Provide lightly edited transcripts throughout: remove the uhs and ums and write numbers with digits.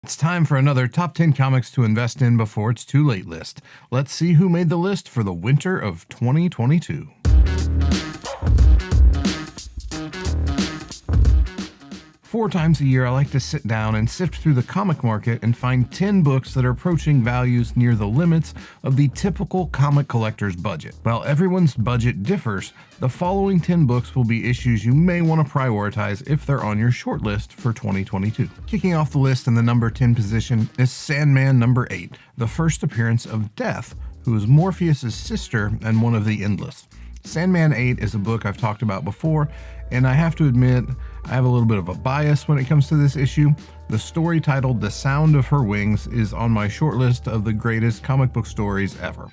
It's time for another Top 10 Comics to Invest in Before It's Too Late list. Let's see who made the list for the winter of 2022. Four times a year, I like to sit down and sift through the comic market and find 10 books that are approaching values near the limits of the typical comic collector's budget. While everyone's budget differs, the following 10 books will be issues you may want to prioritize if they're on your short list for 2022. Kicking off the list in the number 10 position is Sandman number 8, the first appearance of Death, who is Morpheus' sister and one of the Endless. Sandman 8 is a book I've talked about before, and I have to admit, I have a little bit of a bias when it comes to this issue. The story titled The Sound of Her Wings is on my short list of the greatest comic book stories ever.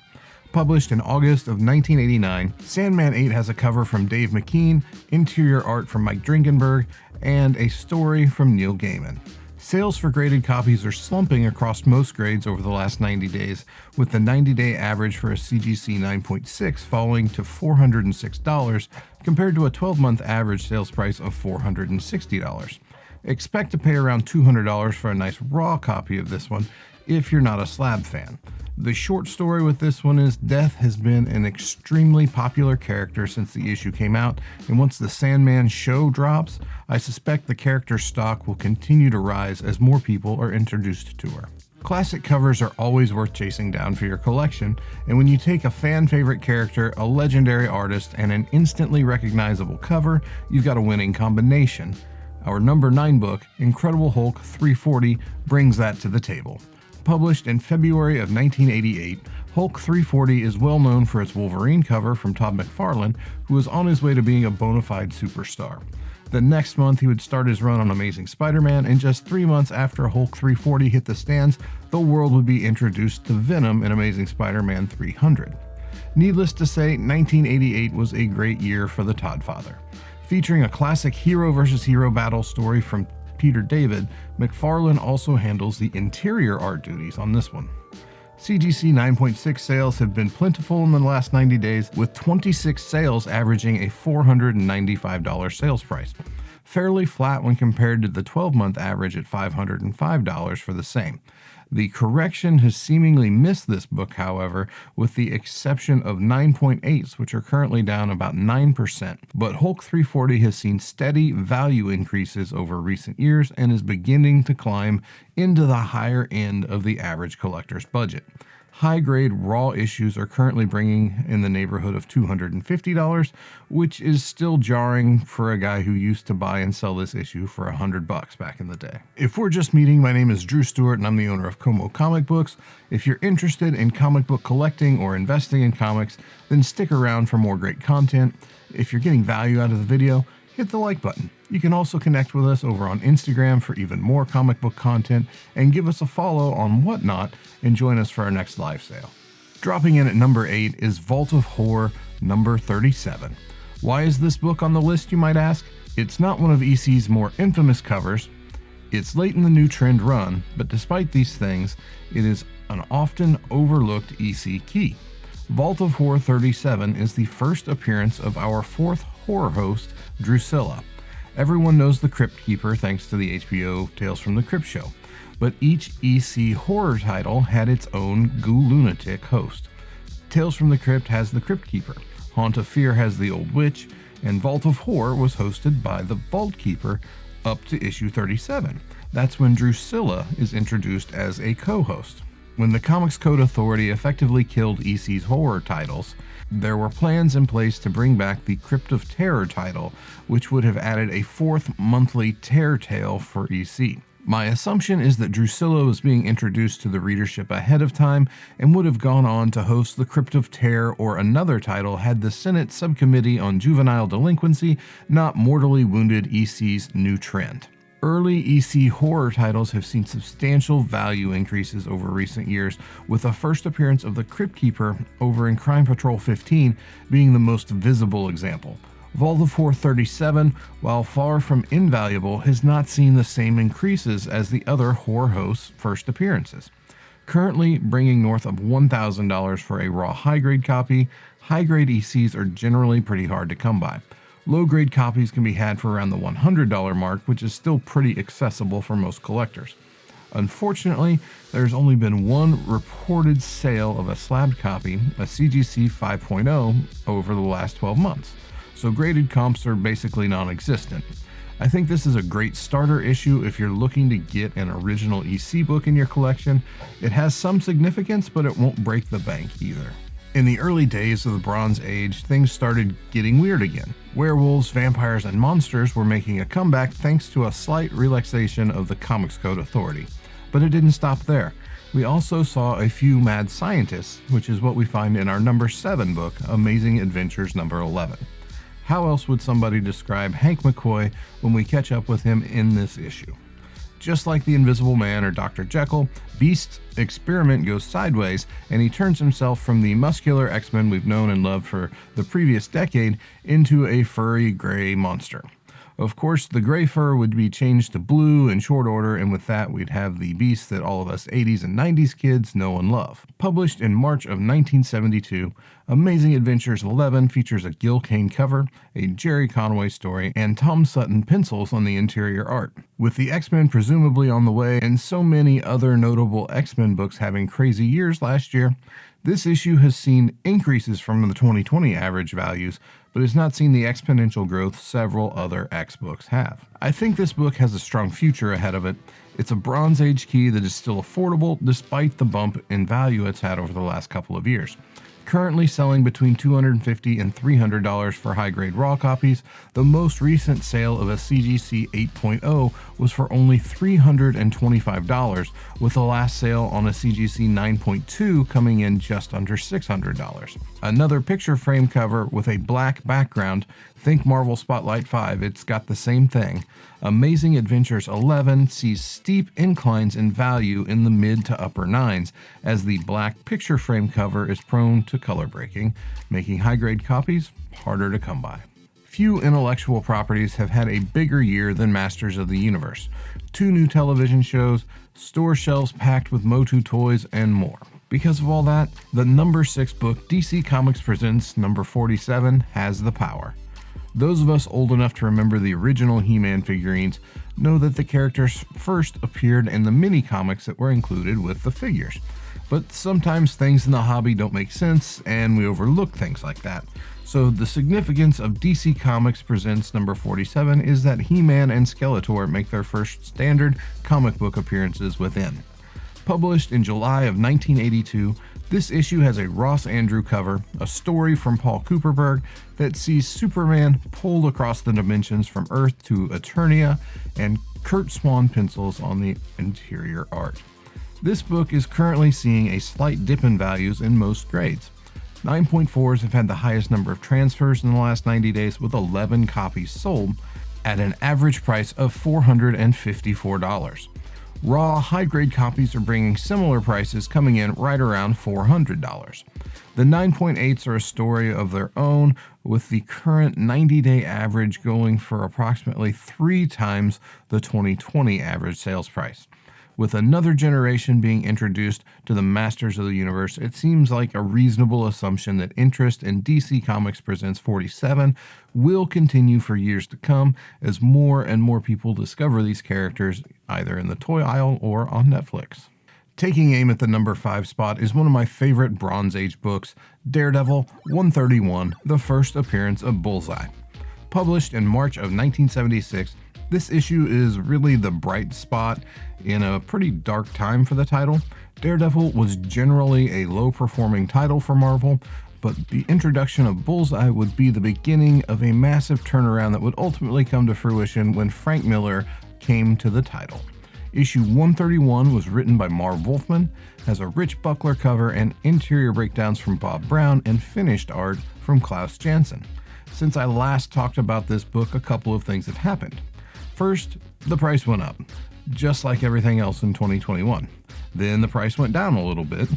Published in August of 1989, Sandman 8 has a cover from Dave McKean, interior art from Mike Dringenberg, and a story from Neil Gaiman. Sales for graded copies are slumping across most grades over the last 90 days, with the 90-day average for a CGC 9.6 falling to $406 compared to a 12-month average sales price of $460. Expect to pay around $200 for a nice raw copy of this one if you're not a Slab fan. The short story with this one is Death has been an extremely popular character since the issue came out, and once the Sandman show drops, I suspect the character's stock will continue to rise as more people are introduced to her. Classic covers are always worth chasing down for your collection, and when you take a fan favorite character, a legendary artist, and an instantly recognizable cover, you've got a winning combination. Our number 9 book, Incredible Hulk 340, brings that to the table. Published in February of 1988, Hulk 340 is well known for its Wolverine cover from Todd McFarlane, who was on his way to being a bona fide superstar. The next month, he would start his run on Amazing Spider-Man, and just 3 months after Hulk 340 hit the stands, the world would be introduced to Venom in Amazing Spider-Man 300. Needless to say, 1988 was a great year for the Todd father. Featuring a classic hero versus hero battle story from Peter David, McFarlane also handles the interior art duties on this one. CGC 9.6 sales have been plentiful in the last 90 days, with 26 sales averaging a $495 sales price. Fairly flat when compared to the 12-month average at $505 for the same. The correction has seemingly missed this book, however, with the exception of 9.8s, which are currently down about 9%. But Hulk 340 has seen steady value increases over recent years and is beginning to climb into the higher end of the average collector's budget. High-grade raw issues are currently bringing in the neighborhood of $250, which is still jarring for a guy who used to buy and sell this issue for $100 back in the day. If we're just meeting, my name is Drew Stewart and I'm the owner of Como Comic Books. If you're interested in comic book collecting or investing in comics, then stick around for more great content. If you're getting value out of the video, hit the like button. You can also connect with us over on Instagram for even more comic book content, and give us a follow on Whatnot and join us for our next live sale. Dropping in at number 8 is Vault of Horror number 37. Why is this book on the list, you might ask? It's not one of EC's more infamous covers. It's late in the new trend run, but despite these things, it is an often overlooked EC key. Vault of Horror 37 is the first appearance of our 4th horror host, Drusilla. Everyone knows the Crypt Keeper thanks to the HBO Tales from the Crypt show, but each EC horror title had its own Goo Lunatic host. Tales from the Crypt has the Crypt Keeper, Haunt of Fear has the Old Witch, and Vault of Horror was hosted by the Vault Keeper up to issue 37. That's when Drusilla is introduced as a co-host. When the Comics Code Authority effectively killed EC's horror titles, there were plans in place to bring back the Crypt of Terror title, which would have added a 4th monthly Terror tale for EC. My assumption is that Drusilla was being introduced to the readership ahead of time and would have gone on to host the Crypt of Terror or another title had the Senate Subcommittee on Juvenile Delinquency not mortally wounded EC's new trend. Early EC horror titles have seen substantial value increases over recent years, with the first appearance of the Crypt Keeper over in Crime Patrol 15 being the most visible example. Vault of Horror 37, while far from invaluable, has not seen the same increases as the other horror hosts' first appearances. Currently bringing north of $1,000 for a raw high-grade copy, high-grade ECs are generally pretty hard to come by. Low-grade copies can be had for around the $100 mark, which is still pretty accessible for most collectors. Unfortunately, there's only been one reported sale of a slabbed copy, a CGC 5.0, over the last 12 months, so graded comps are basically non-existent. I think this is a great starter issue if you're looking to get an original EC book in your collection. It has some significance, but it won't break the bank either. In the early days of the Bronze Age, things started getting weird again. Werewolves, vampires, and monsters were making a comeback thanks to a slight relaxation of the Comics Code Authority. But it didn't stop there. We also saw a few mad scientists, which is what we find in our number 7 book, Amazing Adventures number 11. How else would somebody describe Hank McCoy when we catch up with him in this issue? Just like the Invisible Man or Dr. Jekyll, Beast's experiment goes sideways and he turns himself from the muscular X-Men we've known and loved for the previous decade into a furry gray monster. Of course, the gray fur would be changed to blue in short order, and with that we'd have the Beast that all of us 80s and 90s kids know and love. Published in March of 1972, Amazing Adventures 11 features a Gil Kane cover, a Jerry Conway story, and Tom Sutton pencils on the interior art. With the X-Men presumably on the way and so many other notable X-Men books having crazy years last year, this issue has seen increases from the 2020 average values, but has not seen the exponential growth several other X books have. I think this book has a strong future ahead of it. It's a Bronze Age key that is still affordable despite the bump in value it's had over the last couple of years. Currently selling between $250 and $300 for high-grade raw copies, the most recent sale of a CGC 8.0 was for only $325, with the last sale on a CGC 9.2 coming in just under $600. Another picture frame cover with a black background, think Marvel Spotlight 5, it's got the same thing. Amazing Adventures 11 sees steep inclines in value in the mid to upper 9s, as the black picture frame cover is prone to color breaking, making high-grade copies harder to come by. Few intellectual properties have had a bigger year than Masters of the Universe. 2 new television shows, store shelves packed with Motu toys, and more. Because of all that, the number 6 book, DC Comics Presents number 47, has the power. Those of us old enough to remember the original He-Man figurines know that the characters first appeared in the mini-comics that were included with the figures. But sometimes things in the hobby don't make sense, and we overlook things like that. So the significance of DC Comics Presents number 47 is that He-Man and Skeletor make their first standard comic book appearances within. Published in July of 1982, this issue has a Ross Andru cover, a story from Paul Kuperberg that sees Superman pulled across the dimensions from Earth to Eternia, and Kurt Swan pencils on the interior art. This book is currently seeing a slight dip in values in most grades. 9.4s have had the highest number of transfers in the last 90 days, with 11 copies sold at an average price of $454. Raw, high-grade copies are bringing similar prices, coming in right around $400. The 9.8s are a story of their own, with the current 90-day average going for approximately 3 times the 2020 average sales price. With another generation being introduced to the Masters of the Universe, it seems like a reasonable assumption that interest in DC Comics Presents 47 will continue for years to come as more and more people discover these characters either in the toy aisle or on Netflix. Taking aim at the number 5 spot is one of my favorite Bronze Age books, Daredevil 131, the first appearance of Bullseye. Published in March of 1976, this issue is really the bright spot in a pretty dark time for the title. Daredevil was generally a low-performing title for Marvel, but the introduction of Bullseye would be the beginning of a massive turnaround that would ultimately come to fruition when Frank Miller came to the title. Issue 131 was written by Marv Wolfman, has a Rich Buckler cover and interior breakdowns from Bob Brown, and finished art from Klaus Janson. Since I last talked about this book, a couple of things have happened. First, the price went up, just like everything else in 2021. Then the price went down a little bit,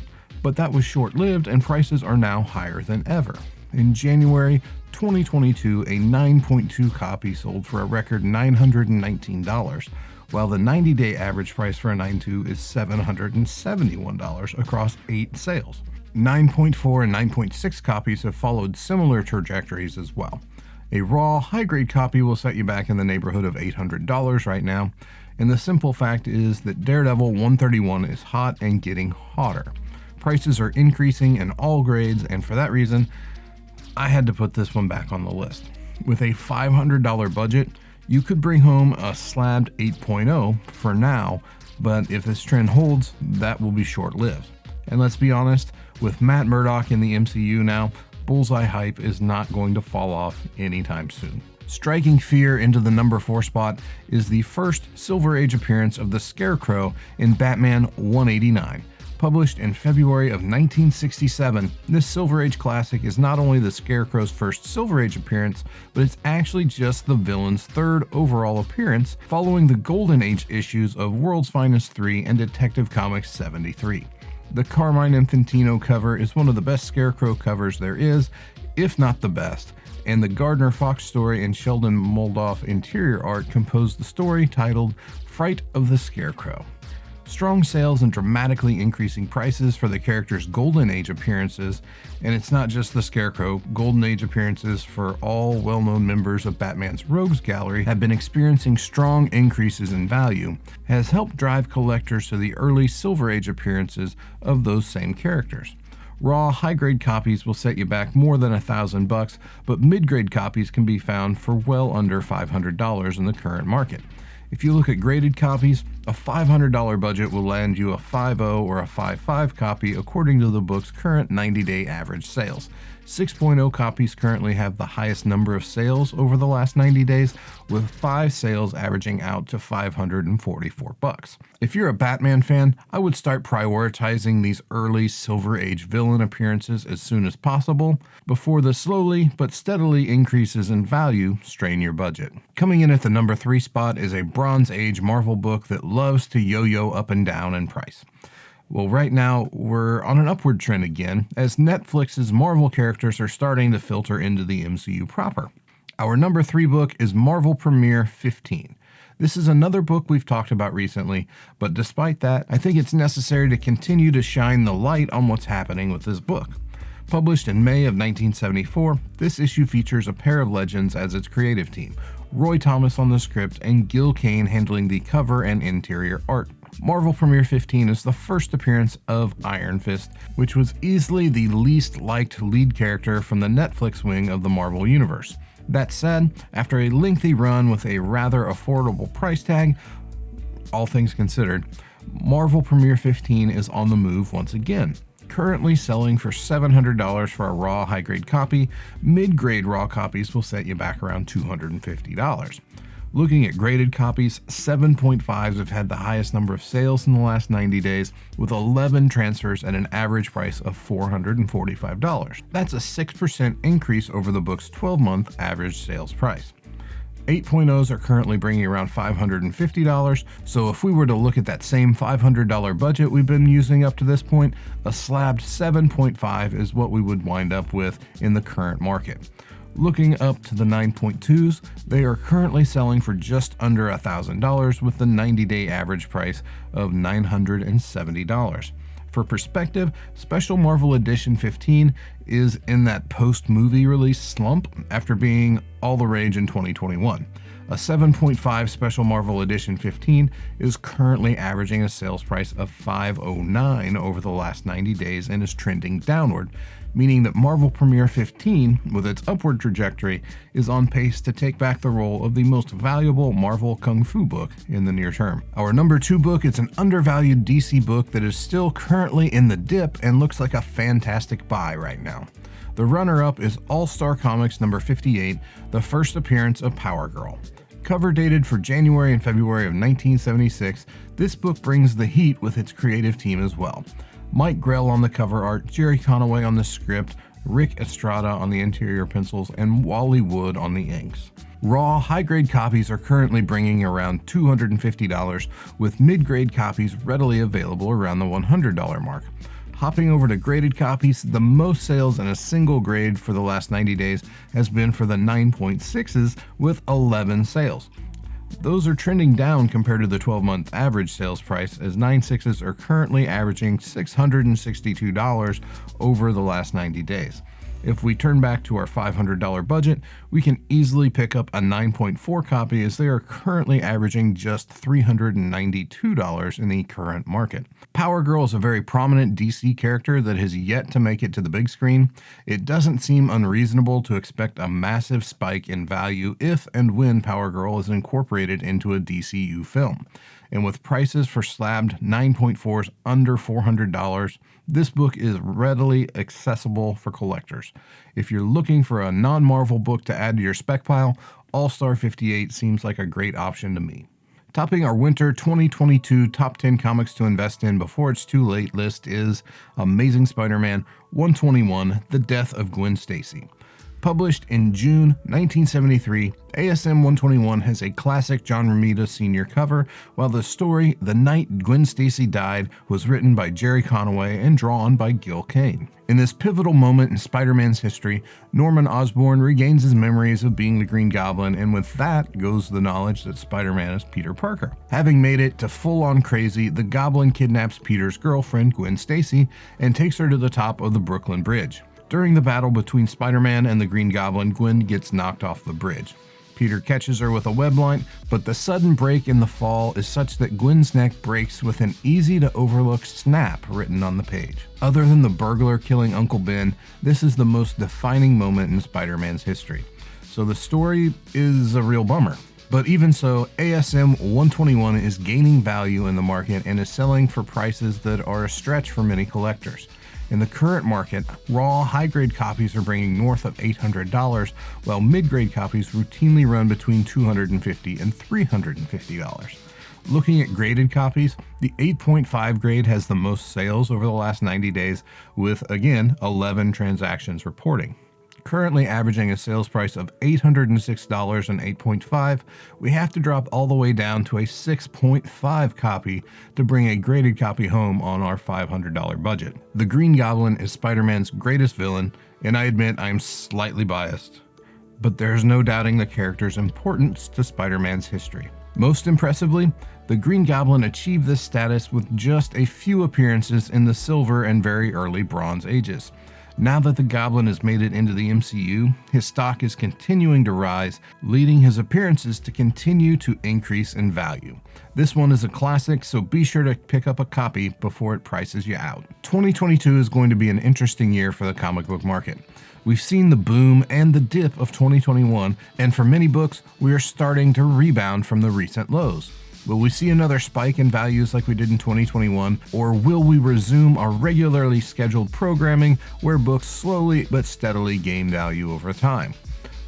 but that was short-lived and prices are now higher than ever. In January 2022, a 9.2 copy sold for a record $919, while the 90-day average price for a 9.2 is $771 across 8 sales. 9.4 and 9.6 copies have followed similar trajectories as well. A raw, high-grade copy will set you back in the neighborhood of $800 right now, and the simple fact is that Daredevil 131 is hot and getting hotter. Prices are increasing in all grades, and for that reason, I had to put this one back on the list. With a $500 budget, you could bring home a slabbed 8.0 for now, but if this trend holds, that will be short-lived. And let's be honest, with Matt Murdock in the MCU now, Bullseye hype is not going to fall off anytime soon. Striking fear into the number 4 spot is the first Silver Age appearance of the Scarecrow in Batman 189. Published in February of 1967, this Silver Age classic is not only the Scarecrow's first Silver Age appearance, but it's actually just the villain's third overall appearance following the Golden Age issues of World's Finest 3 and Detective Comics 73. The Carmine Infantino cover is one of the best Scarecrow covers there is, if not the best, and the Gardner Fox story and Sheldon Moldoff interior art composed the story titled Fright of the Scarecrow. Strong sales and dramatically increasing prices for the character's Golden Age appearances, and it's not just the Scarecrow, Golden Age appearances for all well-known members of Batman's Rogues Gallery have been experiencing strong increases in value, has helped drive collectors to the early Silver Age appearances of those same characters. Raw, high-grade copies will set you back more than $1,000, but mid-grade copies can be found for well under $500 in the current market. If you look at graded copies, a $500 budget will land you a 5.0 or a 5.5 copy according to the book's current 90-day average sales. 6.0 copies currently have the highest number of sales over the last 90 days, with 5 sales averaging out to $544. If you're a Batman fan, I would start prioritizing these early Silver Age villain appearances as soon as possible, before the slowly but steadily increases in value strain your budget. Coming in at the number 3 spot is a Bronze Age Marvel book that loves to yo-yo up and down in price. Well, right now, we're on an upward trend again, as Netflix's Marvel characters are starting to filter into the MCU proper. Our number 3 book is Marvel Premiere 15. This is another book we've talked about recently, but despite that, I think it's necessary to continue to shine the light on what's happening with this book. Published in May of 1974, this issue features a pair of legends as its creative team, Roy Thomas on the script and Gil Kane handling the cover and interior art. Marvel Premiere 15 is the first appearance of Iron Fist, which was easily the least liked lead character from the Netflix wing of the Marvel Universe. That said, after a lengthy run with a rather affordable price tag, all things considered, Marvel Premiere 15 is on the move once again. Currently selling for $700 for a raw high-grade copy, mid-grade raw copies will set you back around $250. Looking at graded copies, 7.5s have had the highest number of sales in the last 90 days, with 11 transfers at an average price of $445. That's a 6% increase over the book's 12-month average sales price. 8.0s are currently bringing around $550, so if we were to look at that same $500 budget we've been using up to this point, a slabbed 7.5 is what we would wind up with in the current market. Looking up to the 9.2s, they are currently selling for just under $1,000 with the 90-day average price of $970. For perspective, Special Marvel Edition 15 is in that post-movie release slump after being all the rage in 2021. A 7.5 Special Marvel Edition 15 is currently averaging a sales price of $509 over the last 90 days and is trending downward, meaning that Marvel Premiere 15, with its upward trajectory, is on pace to take back the role of the most valuable Marvel Kung Fu book in the near term. Our number 2 book is an undervalued DC book that is still currently in the dip and looks like a fantastic buy right now. The runner-up is All-Star Comics number 58, the first appearance of Power Girl. Cover dated for January and February of 1976, this book brings the heat with its creative team as well. Mike Grell on the cover art, Jerry Conaway on the script, Rick Estrada on the interior pencils, and Wally Wood on the inks. Raw, high-grade copies are currently bringing around $250, with mid-grade copies readily available around the $100 mark. Hopping over to graded copies, the most sales in a single grade for the last 90 days has been for the 9.6s with 11 sales. Those are trending down compared to the 12-month average sales price, as 9.6s are currently averaging $662 over the last 90 days. If we turn back to our $500 budget, we can easily pick up a 9.4 copy, as they are currently averaging just $392 in the current market. Power Girl is a very prominent DC character that has yet to make it to the big screen. It doesn't seem unreasonable to expect a massive spike in value if and when Power Girl is incorporated into a DCU film. And with prices for slabbed 9.4s under $400, this book is readily accessible for collectors. If you're looking for a non-Marvel book to add to your spec pile, All-Star 58 seems like a great option to me. Topping our winter 2022 top 10 comics to invest in before it's too late list is Amazing Spider-Man 121: The Death of Gwen Stacy. Published in June 1973, ASM 121 has a classic John Romita Sr. cover, while the story The Night Gwen Stacy Died was written by Jerry Conway and drawn by Gil Kane. In this pivotal moment in Spider-Man's history, Norman Osborn regains his memories of being the Green Goblin, and with that goes the knowledge that Spider-Man is Peter Parker. Having made it to full-on crazy, the Goblin kidnaps Peter's girlfriend, Gwen Stacy, and takes her to the top of the Brooklyn Bridge. During the battle between Spider-Man and the Green Goblin, Gwen gets knocked off the bridge. Peter catches her with a web line, but the sudden break in the fall is such that Gwen's neck breaks with an easy-to-overlook snap written on the page. Other than the burglar killing Uncle Ben, this is the most defining moment in Spider-Man's history. So the story is a real bummer. But even so, ASM 121 is gaining value in the market and is selling for prices that are a stretch for many collectors. In the current market, raw, high-grade copies are bringing north of $800, while mid-grade copies routinely run between $250 and $350. Looking at graded copies, the 8.5 grade has the most sales over the last 90 days, with, again, 11 transactions reporting. Currently averaging a sales price of $806 and 8.5, we have to drop all the way down to a 6.5 copy to bring a graded copy home on our $500 budget. The Green Goblin is Spider-Man's greatest villain, and I admit I'm slightly biased, but there's no doubting the character's importance to Spider-Man's history. Most impressively, the Green Goblin achieved this status with just a few appearances in the Silver and very early Bronze Ages. Now that the Goblin has made it into the MCU, his stock is continuing to rise, leading his appearances to continue to increase in value. This one is a classic, so be sure to pick up a copy before it prices you out. 2022 is going to be an interesting year for the comic book market. We've seen the boom and the dip of 2021, and for many books, we are starting to rebound from the recent lows. Will we see another spike in values like we did in 2021, or will we resume our regularly scheduled programming where books slowly but steadily gain value over time?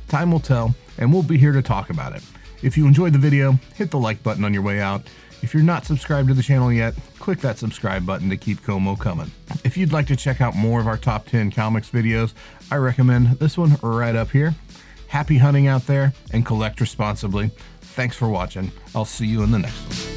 Time will tell, and we'll be here to talk about it. If you enjoyed the video, hit the like button on your way out. If you're not subscribed to the channel yet, click that subscribe button to keep Como coming. If you'd like to check out more of our top 10 comics videos, I recommend this one right up here. Happy hunting out there, and collect responsibly. Thanks for watching. I'll see you in the next one.